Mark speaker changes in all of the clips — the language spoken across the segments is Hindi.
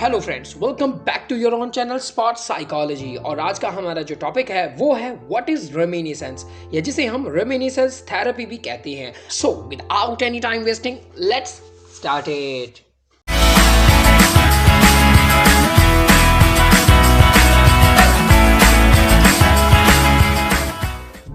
Speaker 1: Hello friends, welcome back to your own channel spot psychology. और आज का हमारा जो टॉपिक है वो है व्हाट इज रेमिनिसेंस, या जिसे हम रेमिनिसेंस थेरेपी भी कहते हैं। So without any time wasting, let's start it.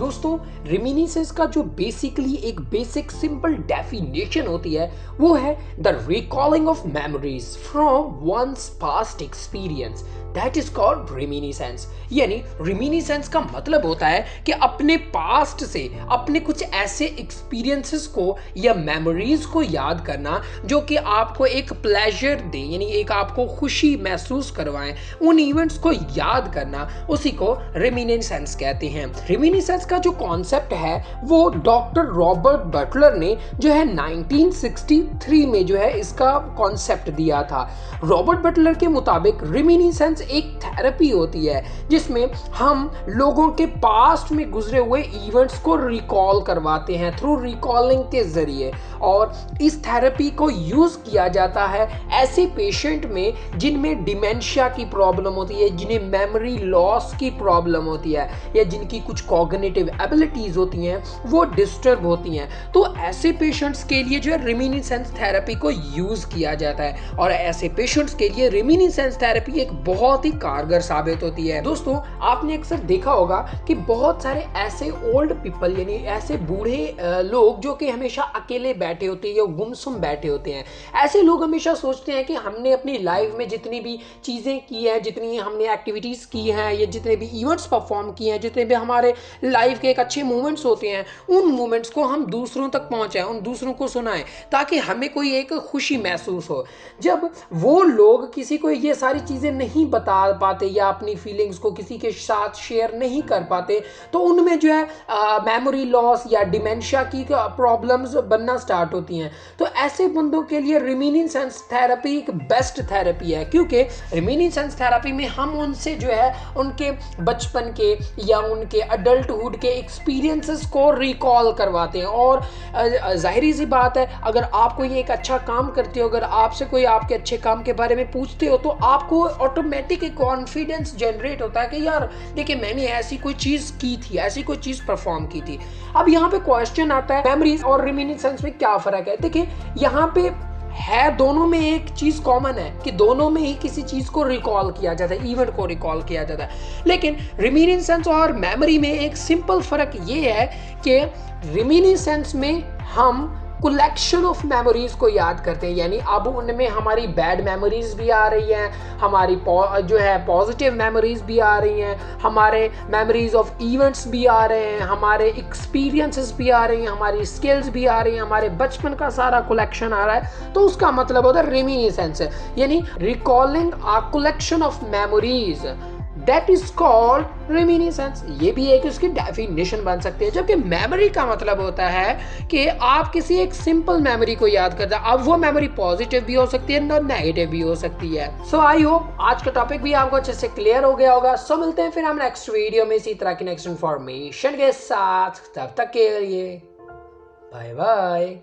Speaker 1: दोस्तों, रेमिनिसेंस का जो बेसिकली एक बेसिक सिंपल डेफिनेशन होती है वो है the recalling of memories from one's past experience, that is called reminiscence. यानी रेमिनिसेंस का मतलब होता है कि अपने पास्ट से अपने कुछ ऐसे एक्सपीरियंसेस को या मेमोरीज को याद करना जो कि आपको एक प्लेजर दे, यानी एक आपको खुशी महसूस करवाएं, उन इवेंट्स को याद करना, उसी को रेमिनिसेंस कहते हैं। रेमिनिसेंस का जो कॉन्सेप्ट है वो डॉक्टर रॉबर्ट बटलर ने जो है 1963 में जो है इसका कॉन्सेप्ट दिया था। रॉबर्ट बटलर के मुताबिक रेमिनिसेंस एक थेरेपी होती है जिसमें हम लोगों के पास्ट में गुजरे हुए इवेंट्स को रिकॉल करवाते हैं थ्रू रिकॉलिंग के जरिए। और इस थेरेपी को यूज किया जाता है ऐसे पेशेंट में जिनमें डिमेंशिया की प्रॉब्लम होती है, जिन्हें मेमोरी लॉस की प्रॉब्लम होती है, या जिनकी कुछ कॉग्निटिव एबिलिटीज होती हैं वो डिस्टर्ब होती हैं। तो ऐसे पेशेंट्स के लिए जो है रेमिनिसेंस थेरेपी को यूज किया जाता है, और ऐसे पेशेंट्स के लिए रेमिनिसेंस थेरेपी एक बहुत ही कारगर साबित होती है। दोस्तों, आपने अक्सर देखा होगा कि बहुत सारे ऐसे ओल्ड पीपल, यानी ऐसे बूढ़े लोग जो कि हमेशा अकेले बैठे होते हैं या गुमसुम बैठे होते हैं, ऐसे लोग हमेशा सोचते हैं कि हमने अपनी लाइफ में जितनी भी चीजें की हैं, जितनी हमने एक्टिविटीज की हैं, या जितने भी इवेंट्स परफॉर्म किए हैं, जितने भी हमारे लाइफ के एक अच्छे मोमेंट्स होते हैं, उन मोमेंट्स को हम दूसरों तक पहुंचाएं, उन दूसरों को सुनाएं, ताकि हमें कोई एक खुशी महसूस हो। जब वो लोग किसी को ये सारी चीजें नहीं बता पाते या अपनी फीलिंग्स को किसी के साथ शेयर नहीं कर पाते, तो उनमें जो है मेमोरी लॉस या डिमेंशिया की प्रॉब्लम्स बनना स्टार्ट होती हैं। तो ऐसे बंदों के लिए रेमिनिसेंस थेरेपी एक बेस्ट थेरेपी है, क्योंकि रेमिनिसेंस थेरेपी में हम उनसे जो है उनके बचपन के या उनके अडल्टहुड के एक्सपीरियंसेस को रिकॉल करवाते हैं। और जाहिर सी बात है, अगर आप कोई एक अच्छा काम करते हो, अगर आपसे कोई आपके अच्छे काम के बारे में पूछते हो, तो आपको ऑटोमेटिक एक कॉन्फिडेंस जनरेट होता है कि यार देखिए, मैंने ऐसी कोई चीज की थी, ऐसी कोई चीज परफॉर्म की थी। अब यहाँ पे क्वेश्चन आता है, मेमोरीज और रेमिनिसेंस में क्या फर्क है? देखिए, यहाँ पे है, दोनों में एक चीज कॉमन है कि दोनों में ही किसी चीज को रिकॉल किया जाता है, इवेंट को रिकॉल किया जाता है। लेकिन रेमिनिसेंस और मेमोरी में एक सिंपल फर्क ये है कि रेमिनिसेंस में हम कलेक्शन ऑफ मेमोरीज को याद करते हैं, यानी अब उनमें हमारी बैड मेमोरीज भी आ रही हैं, हमारी जो है पॉजिटिव मेमोरीज भी आ रही हैं, हमारे मेमोरीज ऑफ इवेंट्स भी आ रहे हैं, हमारे एक्सपीरियंसेस भी आ रही हैं, हमारी स्किल्स भी आ रही हैं, हमारे बचपन का सारा कलेक्शन आ रहा है। तो उसका मतलब होता है रेमिनिसेंस, यानी recalling a collection of memories, that is called reminiscence. ये भी एक उसकी डेफिनेशन बन सकती है। जबकि मेमोरी का मतलब होता है कि आप किसी एक सिंपल मेमोरी को याद करते हैं। अब वो मेमोरी पॉजिटिव भी हो सकती है और नेगेटिव भी हो सकती है। सो आई होप आज का टॉपिक भी आपको अच्छे से क्लियर हो गया होगा। सो मिलते हैं फिर हम नेक्स्ट वीडियो में इसी तरह की नेक्स्ट इंफॉर्मेशन के साथ। तब तक के लिए बाय बाय।